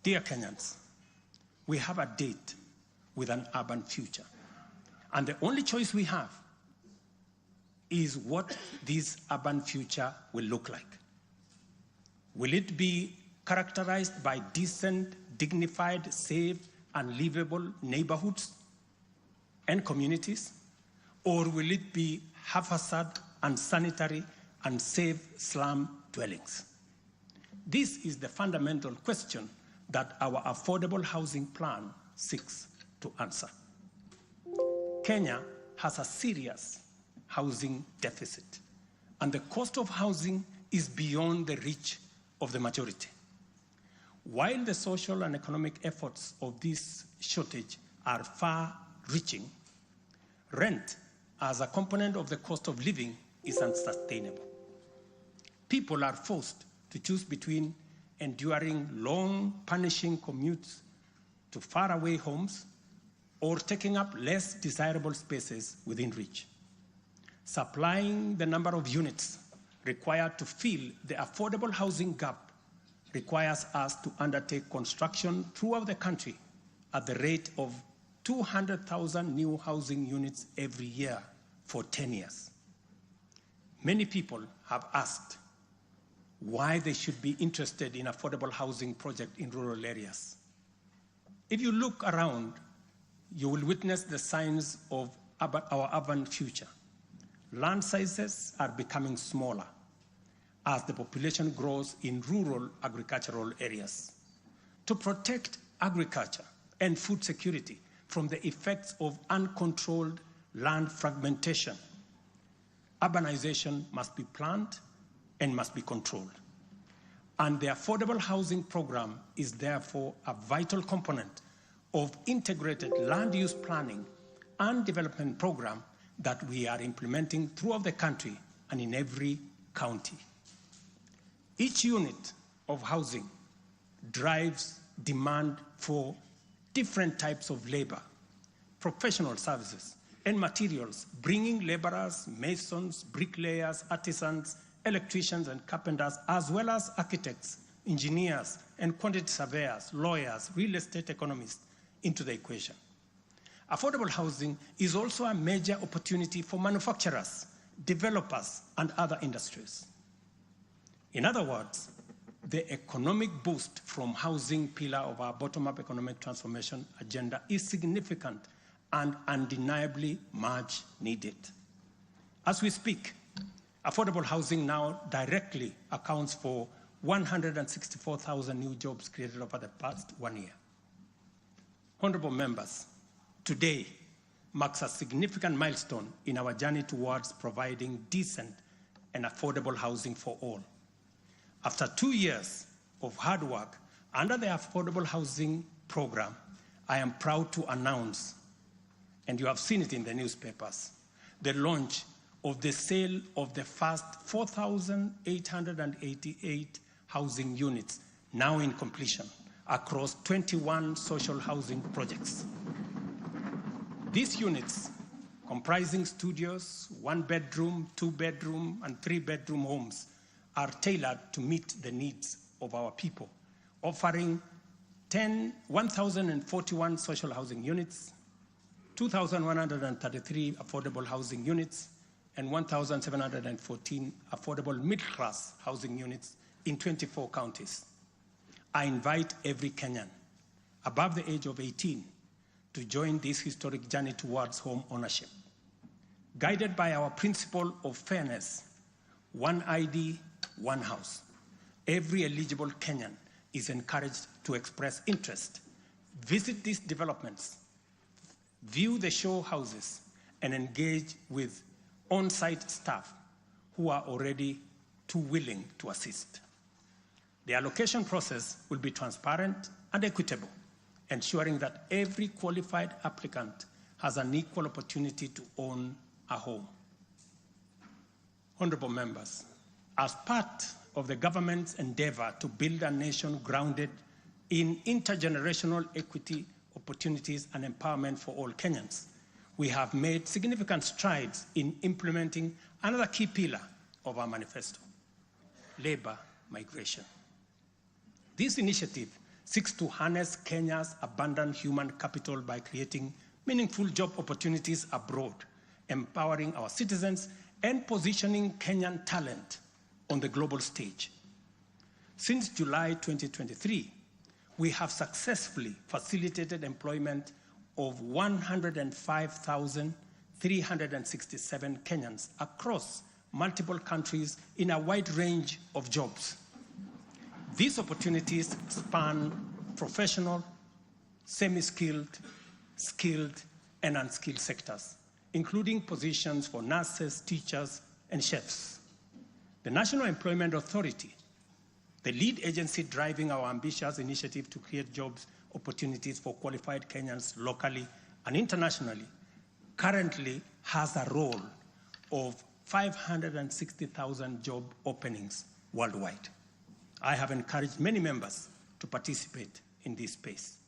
Dear Kenyans, we have a date with an urban future. And the only choice we have is what this urban future will look like. Will it be characterized by decent, dignified, safe, and livable neighborhoods and communities? Or will it be haphazard, unsanitary, unsafe slum dwellings? This is the fundamental question that our affordable housing plan seeks to answer. Kenya has a serious housing deficit, and the cost of housing is beyond the reach of the majority. While the social and economic efforts of this shortage are far-reaching, rent as a component of the cost of living is unsustainable. People are forced to choose between enduring long, punishing commutes to faraway homes or taking up less desirable spaces within reach. Supplying the number of units required to fill the affordable housing gap requires us to undertake construction throughout the country at the rate of 200,000 new housing units every year for 10 years. Many people have asked why they should be interested in affordable housing projects in rural areas. If you look around, you will witness the signs of our urban future. Land sizes are becoming smaller as the population grows in rural agricultural areas. To protect agriculture and food security from the effects of uncontrolled land fragmentation, urbanization must be planned and must be controlled. And the affordable housing program is therefore a vital component of integrated land use planning and development program that we are implementing throughout the country and in every county. Each unit of housing drives demand for different types of labor, professional services, and materials, bringing laborers, masons, bricklayers, artisans, electricians, and carpenters, as well as architects, engineers, and quantity surveyors, lawyers, real estate economists into the equation. Affordable housing is also a major opportunity for manufacturers, developers, and other industries. In other words, the economic boost from housing pillar of our bottom-up economic transformation agenda is significant and undeniably much needed. As we speak, affordable housing now directly accounts for 164,000 new jobs created over the past 1 year. Honorable members, today marks a significant milestone in our journey towards providing decent and affordable housing for all. After 2 years of hard work under the Affordable Housing Program, I am proud to announce, and you have seen it in the newspapers, the launch of the sale of the first 4,888 housing units, now in completion, across 21 social housing projects. These units, comprising studios, 1-bedroom, 2-bedroom, and 3-bedroom homes, are tailored to meet the needs of our people, offering 1,041 social housing units, 2,133 affordable housing units, and 1,714 affordable middle-class housing units in 24 counties. I invite every Kenyan above the age of 18 to join this historic journey towards home ownership. Guided by our principle of fairness, one ID, one house, every eligible Kenyan is encouraged to express interest, visit these developments, view the show houses, and engage with on-site staff who are already too willing to assist. The allocation process will be transparent and equitable, ensuring that every qualified applicant has an equal opportunity to own a home. Honorable members, as part of the government's endeavor to build a nation grounded in intergenerational equity, opportunities, and empowerment for all Kenyans, we have made significant strides in implementing another key pillar of our manifesto, labor migration. This initiative seeks to harness Kenya's abundant human capital by creating meaningful job opportunities abroad, empowering our citizens, and positioning Kenyan talent on the global stage. Since July 2023, we have successfully facilitated employment of 105,367 Kenyans across multiple countries in a wide range of jobs. These opportunities span professional, semi-skilled, skilled, and unskilled sectors, including positions for nurses, teachers, and chefs. The National Employment Authority, the lead agency driving our ambitious initiative to create jobs opportunities for qualified Kenyans locally and internationally, currently has a role of 560,000 job openings worldwide. I have encouraged many members to participate in this space.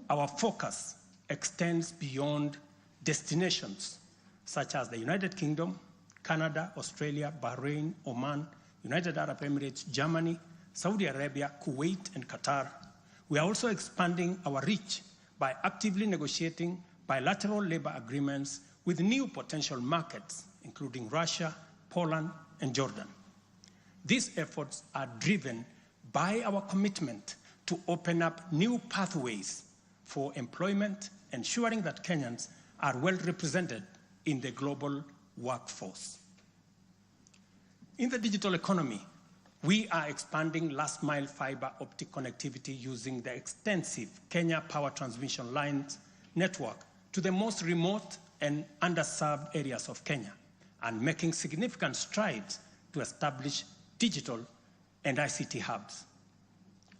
Our focus extends beyond destinations such as the United Kingdom, Canada, Australia, Bahrain, Oman, United Arab Emirates, Germany, Saudi Arabia, Kuwait, and Qatar. We are also expanding our reach by actively negotiating bilateral labor agreements with new potential markets, including Russia, Poland, and Jordan. These efforts are driven by our commitment to open up new pathways for employment, ensuring that Kenyans are well represented in the global workforce. In the digital economy, we are expanding last-mile fiber optic connectivity using the extensive Kenya Power Transmission Lines network to the most remote and underserved areas of Kenya, and making significant strides to establish digital and ICT hubs.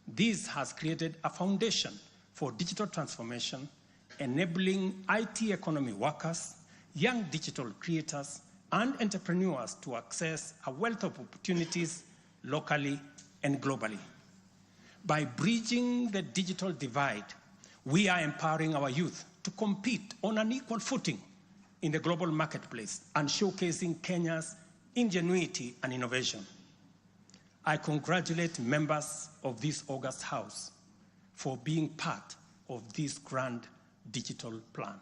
This has created a foundation for digital transformation, enabling IT economy workers, young digital creators, and entrepreneurs to access a wealth of opportunities locally and globally. By bridging the digital divide, we are empowering our youth to compete on an equal footing in the global marketplace and showcasing Kenya's ingenuity and innovation. I congratulate members of this august House for being part of this grand digital plan.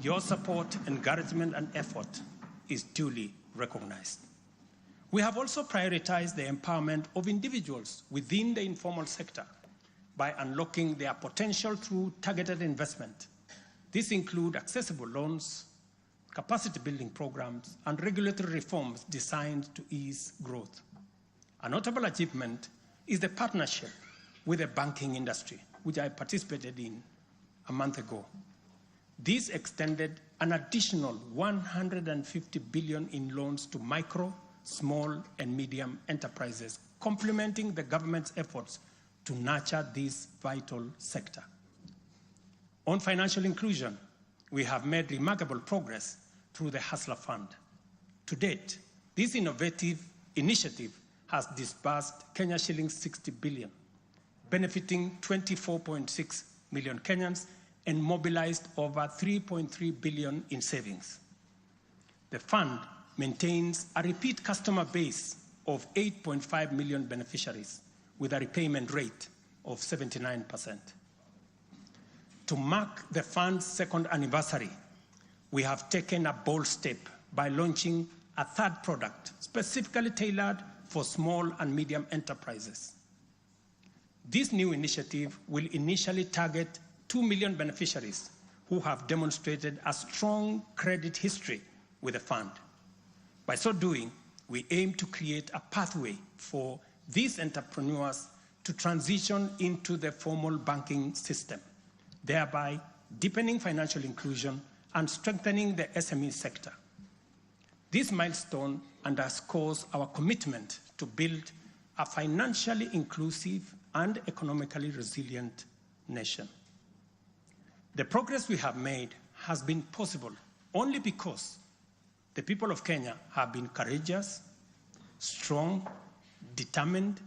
Your support, encouragement, and effort is duly recognized. We have also prioritized the empowerment of individuals within the informal sector by unlocking their potential through targeted investment. This includes accessible loans, capacity building programs, and regulatory reforms designed to ease growth. A notable achievement is the partnership with the banking industry, which I participated in a month ago. This extended an additional 150 billion in loans to micro, small, and medium enterprises, complementing the government's efforts to nurture this vital sector. On financial inclusion, we have made remarkable progress through the Hustler Fund. To date, this innovative initiative has disbursed Kenya shillings 60 billion, benefiting 24.6 million Kenyans and mobilized over 3.3 billion in savings. The fund maintains a repeat customer base of 8.5 million beneficiaries with a repayment rate of 79%. To mark the fund's second anniversary, we have taken a bold step by launching a third product specifically tailored for small and medium enterprises. This new initiative will initially target 2 million beneficiaries who have demonstrated a strong credit history with the fund. By so doing, we aim to create a pathway for these entrepreneurs to transition into the formal banking system, thereby deepening financial inclusion and strengthening the SME sector. This milestone underscores our commitment to build a financially inclusive and economically resilient nation. The progress we have made has been possible only because the people of Kenya have been courageous, strong, determined,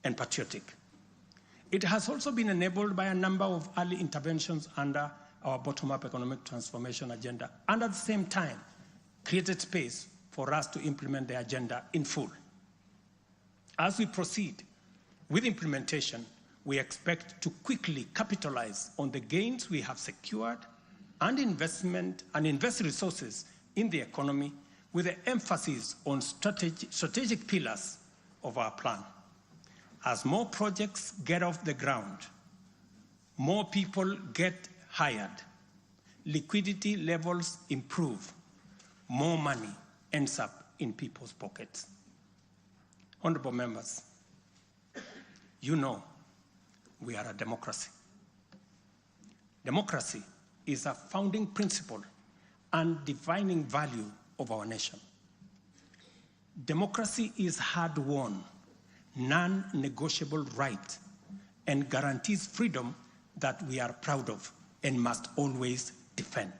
and patriotic. It has also been enabled by a number of early interventions under our bottom-up economic transformation agenda, and at the same time, created space for us to implement the agenda in full. As we proceed, With implementation, we expect to quickly capitalize on the gains we have secured and invest resources in the economy with an emphasis on strategic pillars of our plan. As more projects get off the ground, more people get hired, liquidity levels improve, more money ends up in people's pockets. Honorable members, you know we are a democracy. Democracy is a founding principle and defining value of our nation. Democracy is hard-won, non-negotiable right and guarantees freedom that we are proud of and must always defend.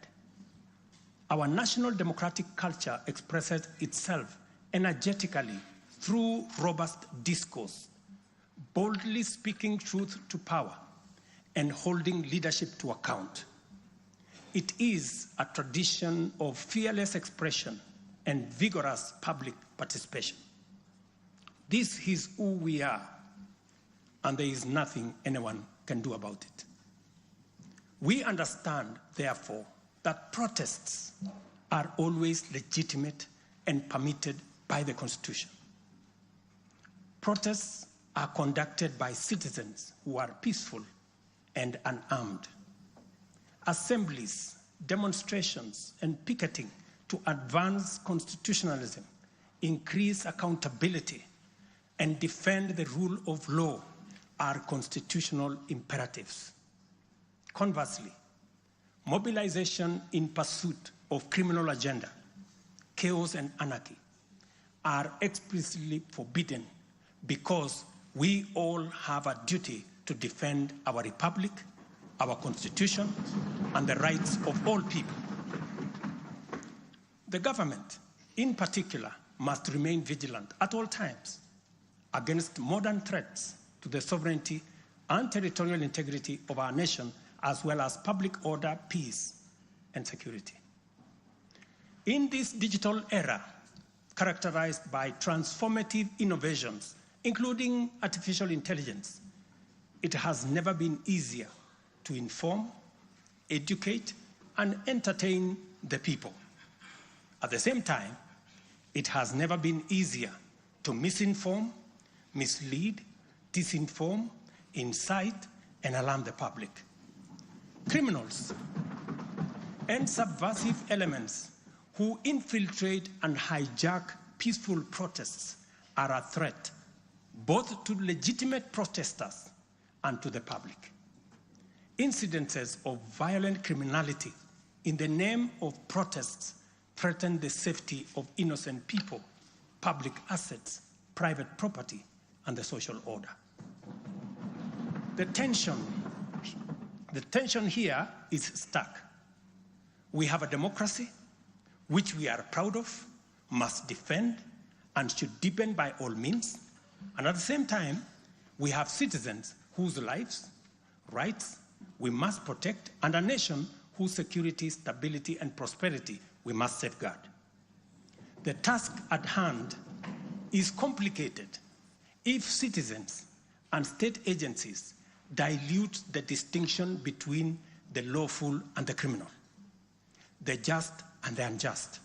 Our national democratic culture expresses itself energetically through robust discourse, boldly speaking truth to power and holding leadership to account. It is a tradition of fearless expression and vigorous public participation. This is who we are, and there is nothing anyone can do about it. We understand, therefore, that protests are always legitimate and permitted by the Constitution. Protests are conducted by citizens who are peaceful and unarmed. Assemblies, demonstrations, and picketing to advance constitutionalism, increase accountability, and defend the rule of law are constitutional imperatives. Conversely, mobilization in pursuit of criminal agenda, chaos and anarchy are explicitly forbidden because we all have a duty to defend our republic, our constitution, and the rights of all people. The government, in particular, must remain vigilant at all times against modern threats to the sovereignty and territorial integrity of our nation, as well as public order, peace, and security. In this digital era, characterized by transformative innovations, including artificial intelligence, it has never been easier to inform, educate, and entertain the people. At the same time, it has never been easier to misinform, mislead, disinform, incite, and alarm the public. Criminals and subversive elements who infiltrate and hijack peaceful protests are a threat both to legitimate protesters and to the public. Incidences of violent criminality in the name of protests threaten the safety of innocent people, public assets, private property, and the social order. The tension here is stark. We have a democracy which we are proud of, must defend, and should deepen by all means. And at the same time, we have citizens whose lives, rights, we must protect, and a nation whose security, stability, and prosperity we must safeguard. The task at hand is complicated if citizens and state agencies dilute the distinction between the lawful and the criminal, the just and the unjust,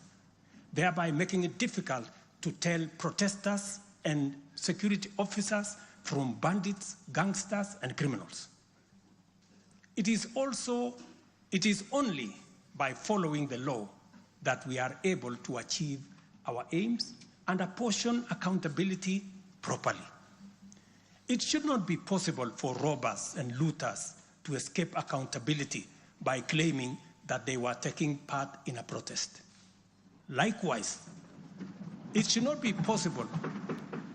thereby making it difficult to tell protesters and security officers from bandits, gangsters, and criminals. It is only by following the law that we are able to achieve our aims and apportion accountability properly. It should not be possible for robbers and looters to escape accountability by claiming that they were taking part in a protest. Likewise, it should not be possible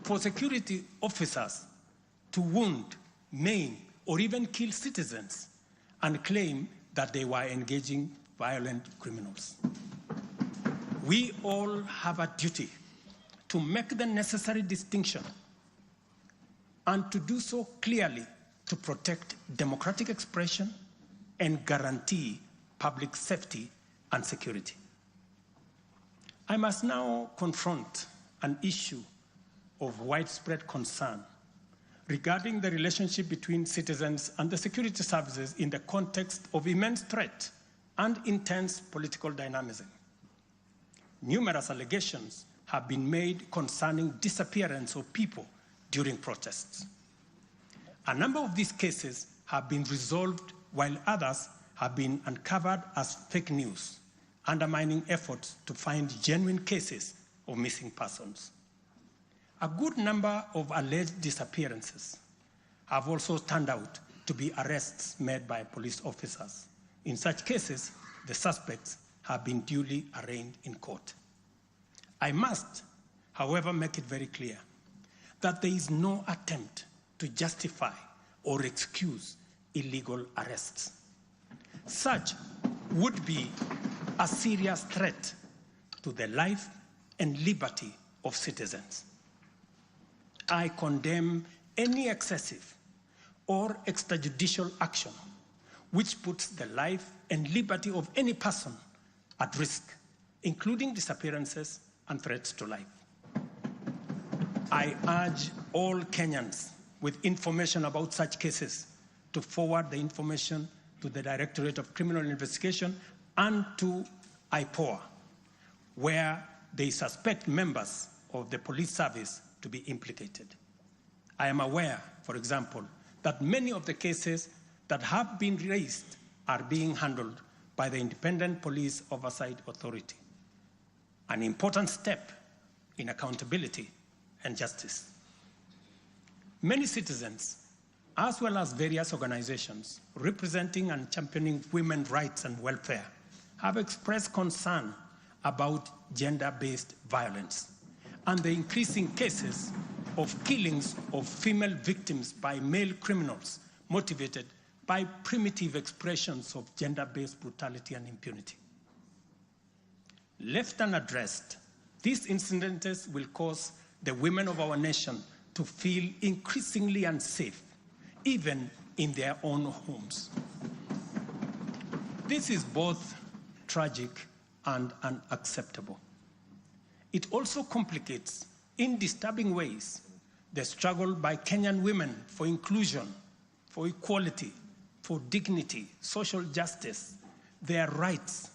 for security officers to wound, maim, or even kill citizens and claim that they were engaging violent criminals. We all have a duty to make the necessary distinction and to do so clearly to protect democratic expression and guarantee public safety and security. I must now confront an issue of widespread concern regarding the relationship between citizens and the security services in the context of immense threat and intense political dynamism. Numerous allegations have been made concerning disappearance of people during protests. A number of these cases have been resolved, while others have been uncovered as fake news, undermining efforts to find genuine cases of missing persons. A good number of alleged disappearances have also turned out to be arrests made by police officers. In such cases, the suspects have been duly arraigned in court. I must, however, make it very clear that there is no attempt to justify or excuse illegal arrests. Such would be a serious threat to the life and liberty of citizens. I condemn any excessive or extrajudicial action which puts the life and liberty of any person at risk, including disappearances and threats to life. I urge all Kenyans with information about such cases to forward the information to the Directorate of Criminal Investigation and to IPOA, where they suspect members of the police service to be implicated. I am aware, for example, that many of the cases that have been raised are being handled by the Independent Police Oversight Authority, an important step in accountability and justice. Many citizens, as well as various organizations representing and championing women's rights and welfare, have expressed concern about gender-based violence and the increasing cases of killings of female victims by male criminals motivated by primitive expressions of gender-based brutality and impunity. Left unaddressed, these incidents will cause the women of our nation to feel increasingly unsafe, even in their own homes. This is both tragic and unacceptable. It also complicates, in disturbing ways, the struggle by Kenyan women for inclusion, for equality, for dignity, social justice, their rights,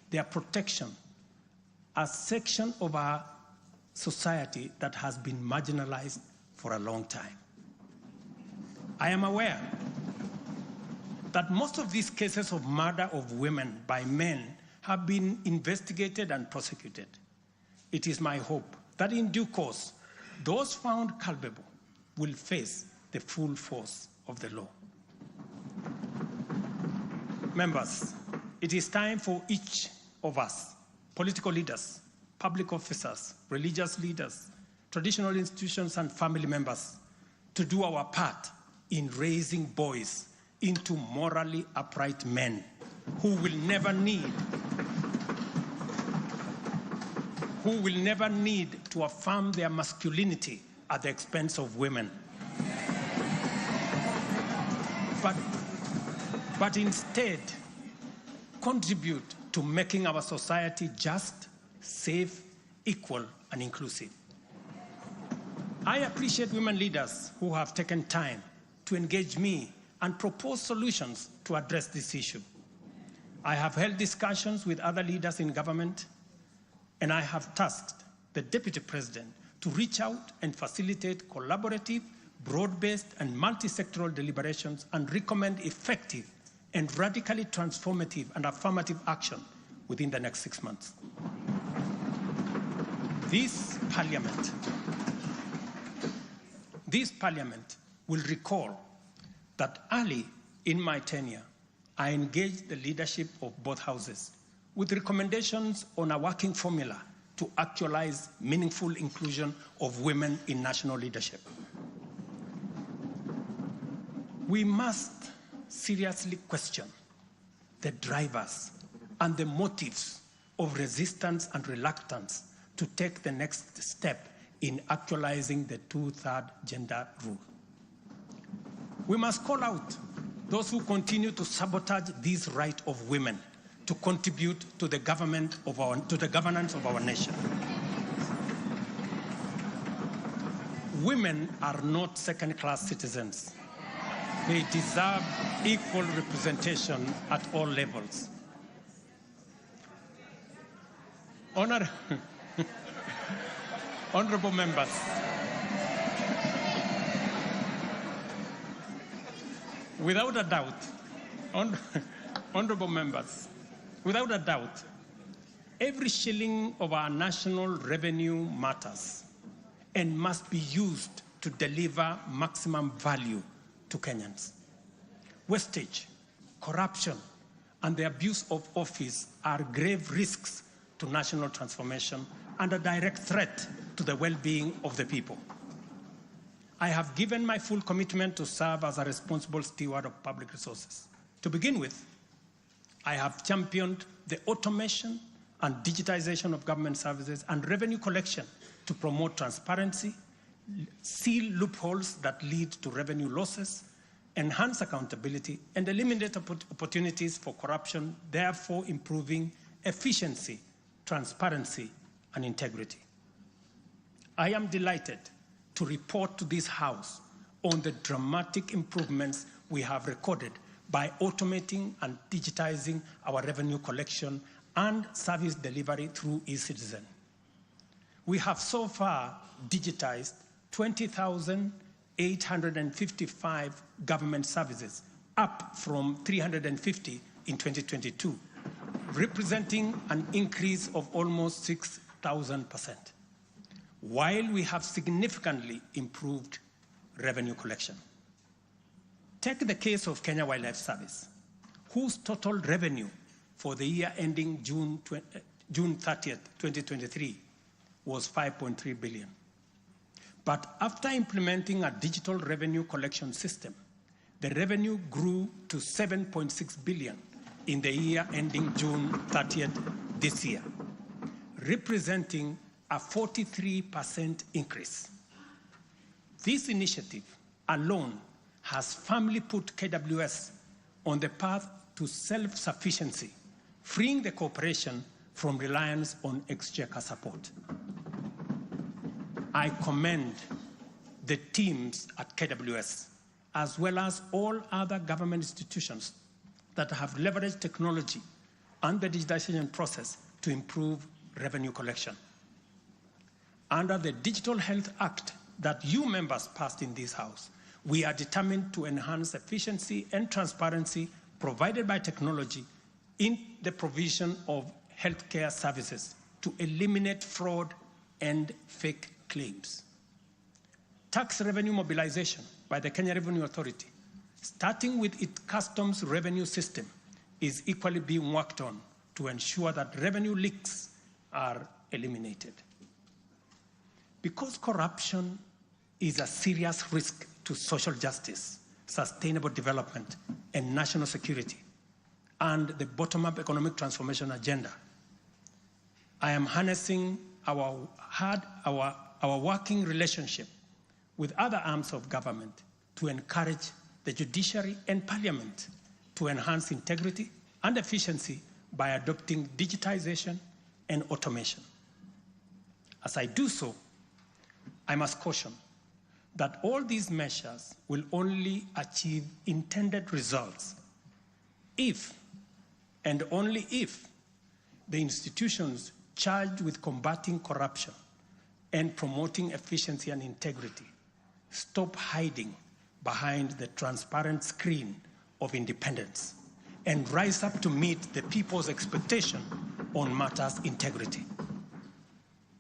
their protection, a section of our society that has been marginalized for a long time. I am aware that most of these cases of murder of women by men have been investigated and prosecuted. It is my hope that in due course, those found culpable will face the full force of the law. Members, it is time for each of us, political leaders, public officers, religious leaders, traditional institutions, and family members, to do our part in raising boys into morally upright men who will never need to affirm their masculinity at the expense of women. But instead, contribute to making our society just, safe, equal, and inclusive. I appreciate women leaders who have taken time to engage me and propose solutions to address this issue. I have held discussions with other leaders in government, and I have tasked the Deputy President to reach out and facilitate collaborative, broad-based, and multi-sectoral deliberations and recommend effective and radically transformative and affirmative action within the next 6 months. This Parliament will recall that early in my tenure, I engaged the leadership of both houses with recommendations on a working formula to actualize meaningful inclusion of women in national leadership. We must seriously question the drivers and the motives of resistance and reluctance to take the next step in actualizing the 2/3 gender rule. We must call out those who continue to sabotage this right of women to contribute to the governance of our nation. Women are not second-class citizens. They deserve equal representation at all levels. Honorable members, without a doubt, honorable members, without a doubt, every shilling of our national revenue matters and must be used to deliver maximum value to Kenyans. Wastage, corruption, and the abuse of office are grave risks to national transformation and a direct threat to the well-being of the people. I have given my full commitment to serve as a responsible steward of public resources. To begin with, I have championed the automation and digitization of government services and revenue collection to promote transparency, seal loopholes that lead to revenue losses, enhance accountability, and eliminate opportunities for corruption, therefore improving efficiency, transparency, and integrity. I am delighted to report to this House on the dramatic improvements we have recorded by automating and digitizing our revenue collection and service delivery through eCitizen. We have so far digitized 20,855 government services, up from 350 in 2022, representing an increase of almost 6,000%, while we have significantly improved revenue collection. Take the case of Kenya Wildlife Service, whose total revenue for the year ending June 30th, 2023 was 5.3 billion. But after implementing a digital revenue collection system, the revenue grew to 7.6 billion in the year ending June 30th this year, representing a 43% increase. This initiative alone has firmly put KWS on the path to self-sufficiency, freeing the corporation from reliance on exchequer support. I commend the teams at KWS, as well as all other government institutions that have leveraged technology and the digitization process to improve revenue collection. Under the Digital Health Act that you members passed in this House, we are determined to enhance efficiency and transparency provided by technology in the provision of healthcare services to eliminate fraud and fake claims. Tax revenue mobilization by the Kenya Revenue Authority, starting with its customs revenue system, is equally being worked on to ensure that revenue leaks are eliminated. Because corruption is a serious risk to social justice, sustainable development, and national security, and the bottom-up economic transformation agenda, I am harnessing our working relationship with other arms of government to encourage the judiciary and parliament to enhance integrity and efficiency by adopting digitization and automation. As I do so, I must caution that all these measures will only achieve intended results if, and only if, the institutions charged with combating corruption and promoting efficiency and integrity stop hiding behind the transparent screen of independence and rise up to meet the people's expectation on matters integrity.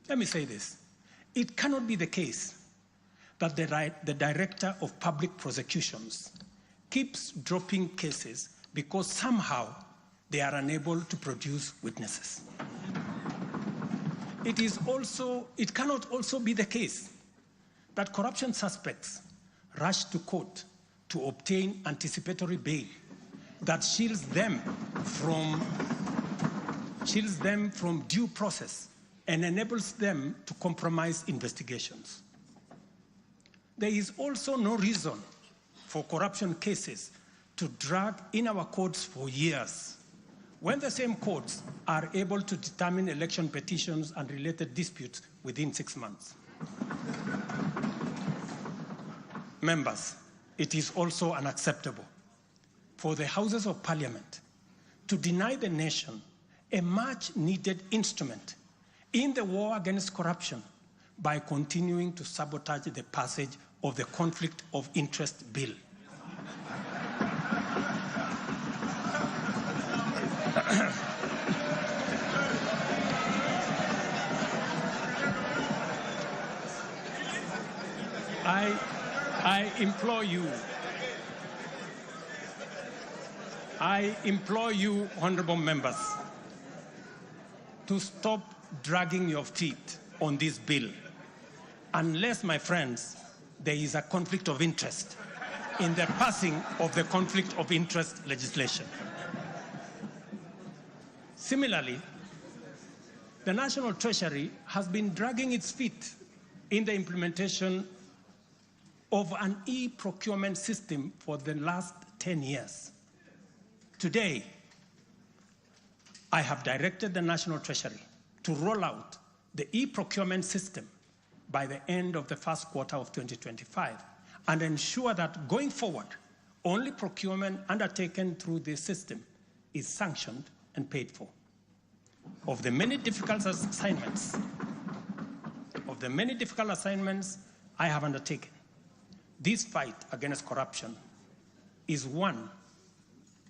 Let me say this. It cannot be the case that the Director of Public Prosecutions keeps dropping cases because somehow they are unable to produce witnesses. It cannot also be the case that corruption suspects rush to court to obtain anticipatory bail that shields them from due process and enables them to compromise investigations. There is also no reason for corruption cases to drag in our courts for years, when the same courts are able to determine election petitions and related disputes within 6 months. members, it is also unacceptable for the Houses of Parliament to deny the nation a much-needed instrument in the war against corruption by continuing to sabotage the passage of the Conflict of Interest Bill. I implore you, honorable members, to stop dragging your feet on this bill, unless, my friends, there is a conflict of interest in the passing of the conflict of interest legislation. Similarly, the National Treasury has been dragging its feet in the implementation of an e-procurement system for the last 10 years. Today, I have directed the National Treasury to roll out the e-procurement system by the end of the first quarter of 2025 and ensure that going forward, only procurement undertaken through this system is sanctioned and paid for. Of the many difficult assignments I have undertaken, this fight against corruption is one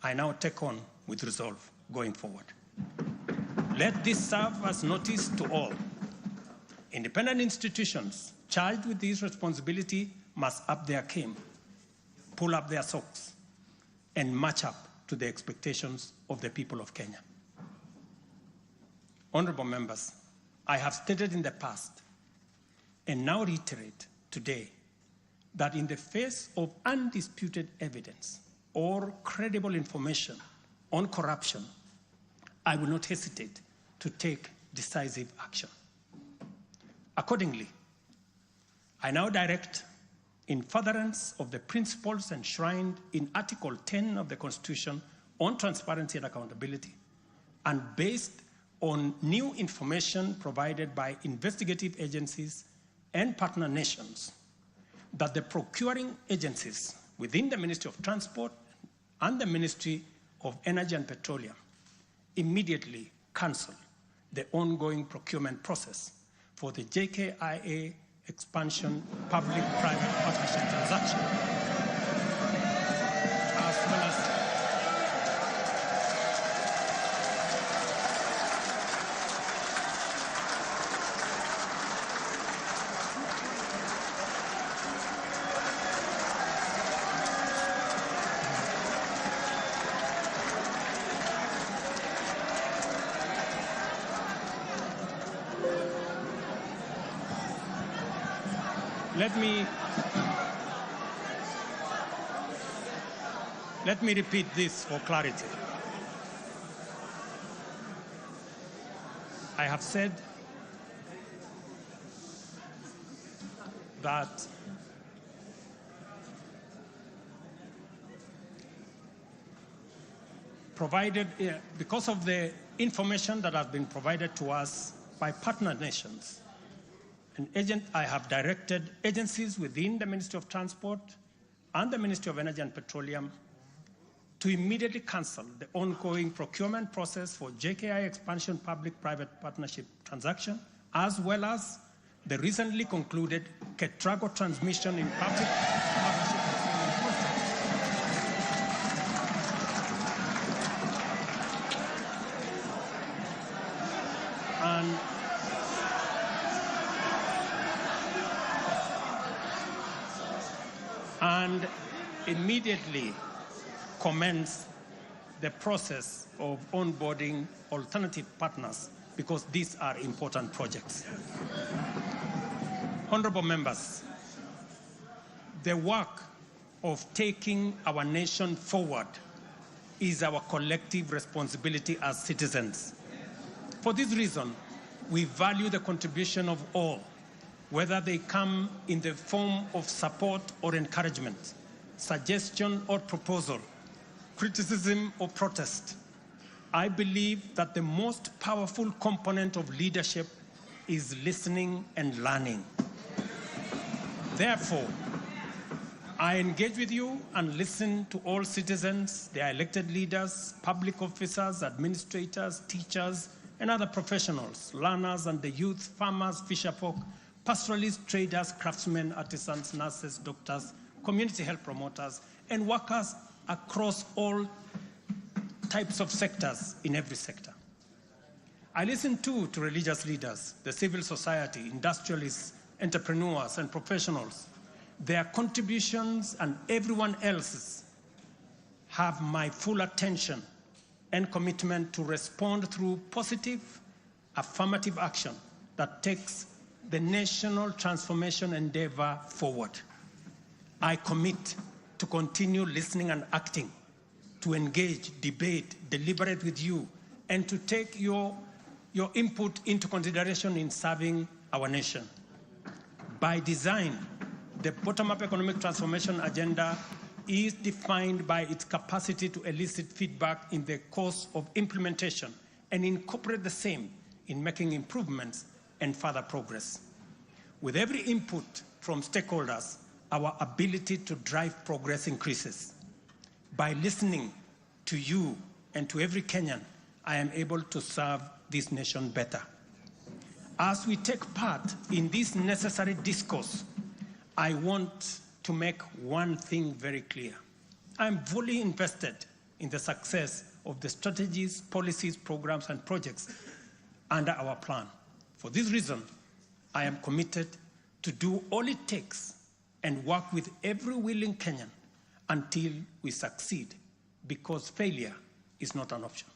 I now take on with resolve going forward. Let this serve as notice to all. Independent institutions charged with this responsibility must up their game, pull up their socks, and match up to the expectations of the people of Kenya. Honorable members, I have stated in the past and now reiterate today that in the face of undisputed evidence or credible information on corruption, I will not hesitate to take decisive action. Accordingly, I now direct, in furtherance of the principles enshrined in Article 10 of the Constitution on transparency and accountability, and based on new information provided by investigative agencies and partner nations, that the procuring agencies within the Ministry of Transport and the Ministry of Energy and Petroleum immediately cancel the ongoing procurement process for the JKIA expansion public-private partnership transaction, as well as Let me repeat this for clarity. I have said that because of the information that has been provided to us by partner nations, I have directed agencies within the Ministry of Transport and the Ministry of Energy and Petroleum to immediately cancel the ongoing procurement process for JKI expansion public-private partnership transaction, as well as the recently concluded Ketrago transmission in public partnership process. And immediately commence the process of onboarding alternative partners, because these are important projects. Honorable members, the work of taking our nation forward is our collective responsibility as citizens. For this reason, we value the contribution of all, whether they come in the form of support or encouragement, suggestion or proposal, criticism or protest. I believe that the most powerful component of leadership is listening and learning. Therefore, I engage with you and listen to all citizens, their elected leaders, public officers, administrators, teachers, and other professionals, learners and the youth, farmers, fisherfolk, pastoralists, traders, craftsmen, artisans, nurses, doctors, community health promoters, and workers across all types of sectors in every sector. I listen too to religious leaders, the civil society, industrialists, entrepreneurs, and professionals. Their contributions and everyone else's have my full attention and commitment to respond through positive, affirmative action that takes the national transformation endeavor forward. I commit to continue listening and acting, to engage, debate, deliberate with you, and to take your input into consideration in serving our nation. By design, the bottom-up economic transformation agenda is defined by its capacity to elicit feedback in the course of implementation and incorporate the same in making improvements and further progress. With every input from stakeholders, our ability to drive progress increases. By listening to you and to every Kenyan, I am able to serve this nation better. As we take part in this necessary discourse, I want to make one thing very clear. I am fully invested in the success of the strategies, policies, programs, and projects under our plan. For this reason, I am committed to do all it takes and work with every willing Kenyan until we succeed, because failure is not an option.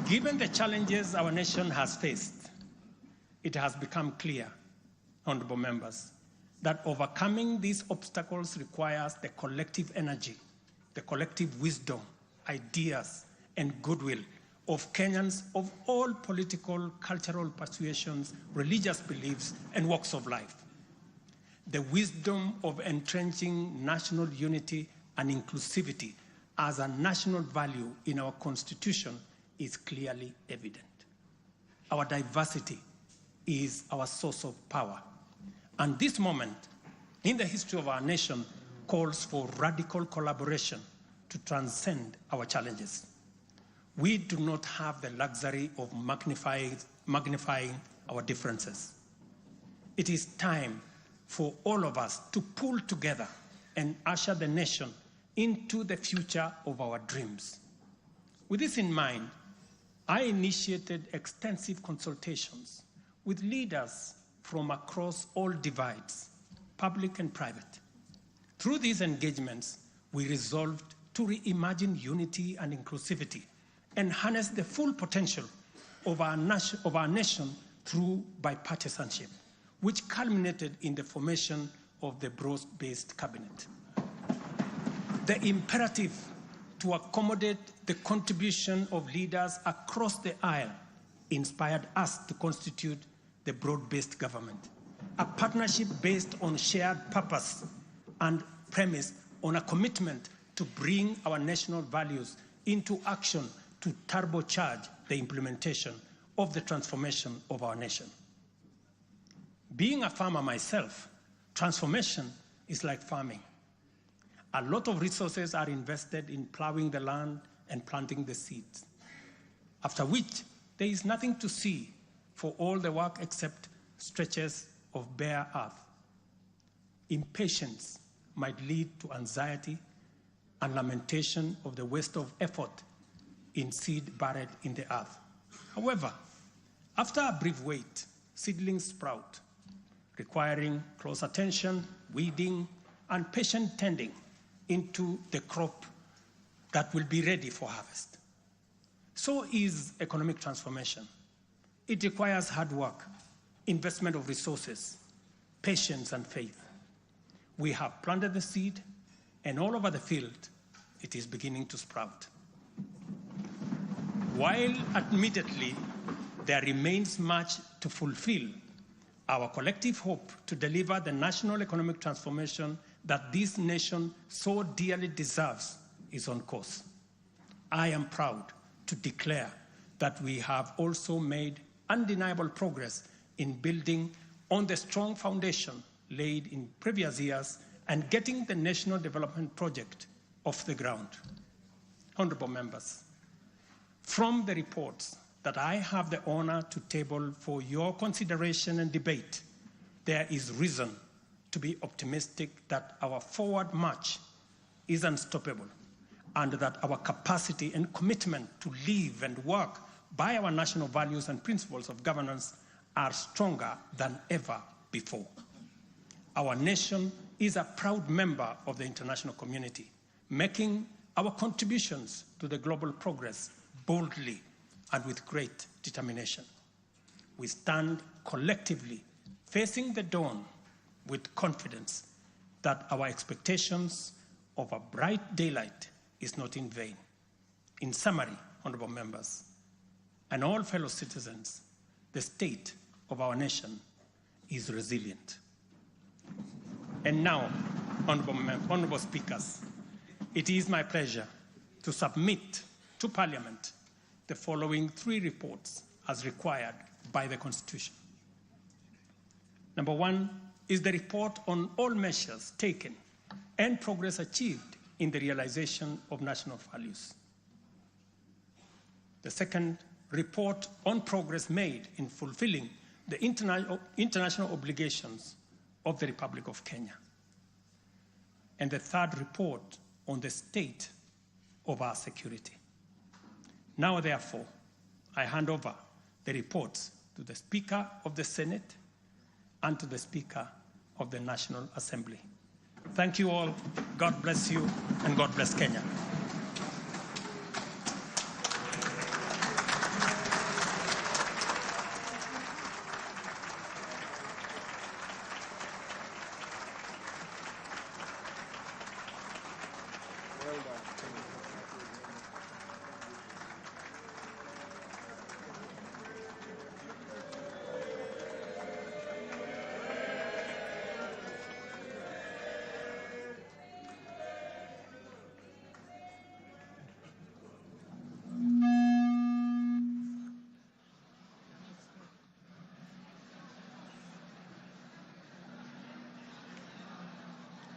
Given the challenges our nation has faced, it has become clear, honorable members, that overcoming these obstacles requires the collective energy, the collective wisdom, ideas, and goodwill of Kenyans of all political, cultural persuasions, religious beliefs, and walks of life. The wisdom of entrenching national unity and inclusivity as a national value in our Constitution is clearly evident. Our diversity is our source of power. And this moment in the history of our nation calls for radical collaboration to transcend our challenges. We do not have the luxury of magnifying our differences. It is time for all of us to pull together and usher the nation into the future of our dreams. With this in mind, I initiated extensive consultations with leaders from across all divides, public and private. Through these engagements, we resolved to reimagine unity and inclusivity and harness the full potential of our nation through bipartisanship, which culminated in the formation of the broad-based cabinet. The imperative to accommodate the contribution of leaders across the aisle inspired us to constitute the broad-based government, a partnership based on shared purpose and premised on a commitment to bring our national values into action to turbocharge the implementation of the transformation of our nation. Being a farmer myself, transformation is like farming. A lot of resources are invested in plowing the land and planting the seeds, after which there is nothing to see for all the work except stretches of bare earth. Impatience might lead to anxiety and lamentation of the waste of effort in seed buried in the earth. However, after a brief wait, seedlings sprout, requiring close attention, weeding, and patient tending into the crop that will be ready for harvest. So is economic transformation. It requires hard work, investment of resources, patience, and faith. We have planted the seed, and all over the field, it is beginning to sprout. While admittedly there remains much to fulfill, our collective hope to deliver the national economic transformation that this nation so dearly deserves is on course. I am proud to declare that we have also made undeniable progress in building on the strong foundation laid in previous years and getting the national development project off the ground. Honorable members, from the reports that I have the honor to table for your consideration and debate, there is reason to be optimistic that our forward march is unstoppable and that our capacity and commitment to live and work by our national values and principles of governance are stronger than ever before. Our nation is a proud member of the international community, making our contributions to the global progress boldly and with great determination. We stand collectively facing the dawn with confidence that our expectations of a bright daylight is not in vain. In summary, honorable members, and all fellow citizens, the state of our nation is resilient. And now, honorable speakers, it is my pleasure to submit to Parliament the following 3 reports as required by the Constitution. Number 1 is the report on all measures taken and progress achieved in the realization of national values. The second, report on progress made in fulfilling the international obligations of the Republic of Kenya. And the third, report on the state of our security. Now, therefore, I hand over the reports to the Speaker of the Senate and to the Speaker of the National Assembly. Thank you all. God bless you, and God bless Kenya.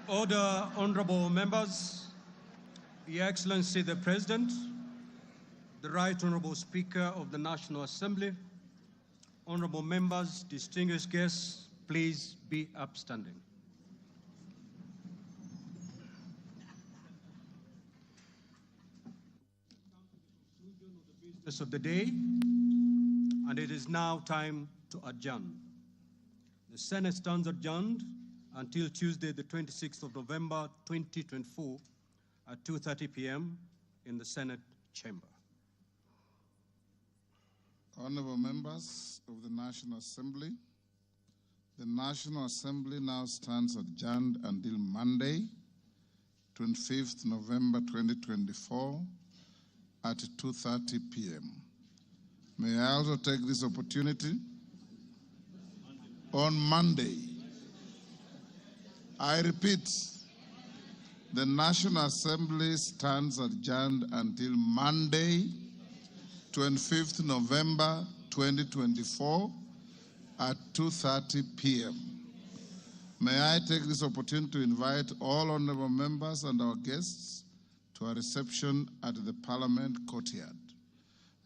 Order, honorable members, Your Excellency the President, the Right Honorable Speaker of the National Assembly, honorable members, distinguished guests, please be upstanding. Business of the day, and it is now time to adjourn. The Senate stands adjourned until Tuesday, the 26th of November, 2024, at 2:30 p.m. in the Senate chamber. Honorable members of the National Assembly, the National Assembly now stands adjourned until Monday, 25th November 2024, at 2:30 p.m. May I also take this opportunity on Monday. I repeat, the National Assembly stands adjourned until Monday, 25th November 2024 at 2:30 p.m. May I take this opportunity to invite all honorable members and our guests to a reception at the Parliament courtyard.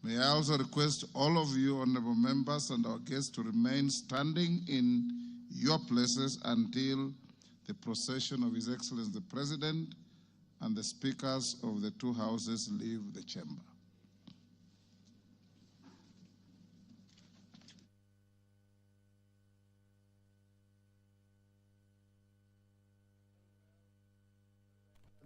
May I also request all of you honorable members and our guests to remain standing in your places until the procession of His Excellency the President and the speakers of the 2 houses leave the chamber.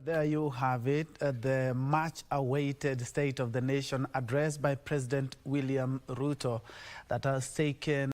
There you have it, the much-awaited State of the Nation address by President William Ruto that has taken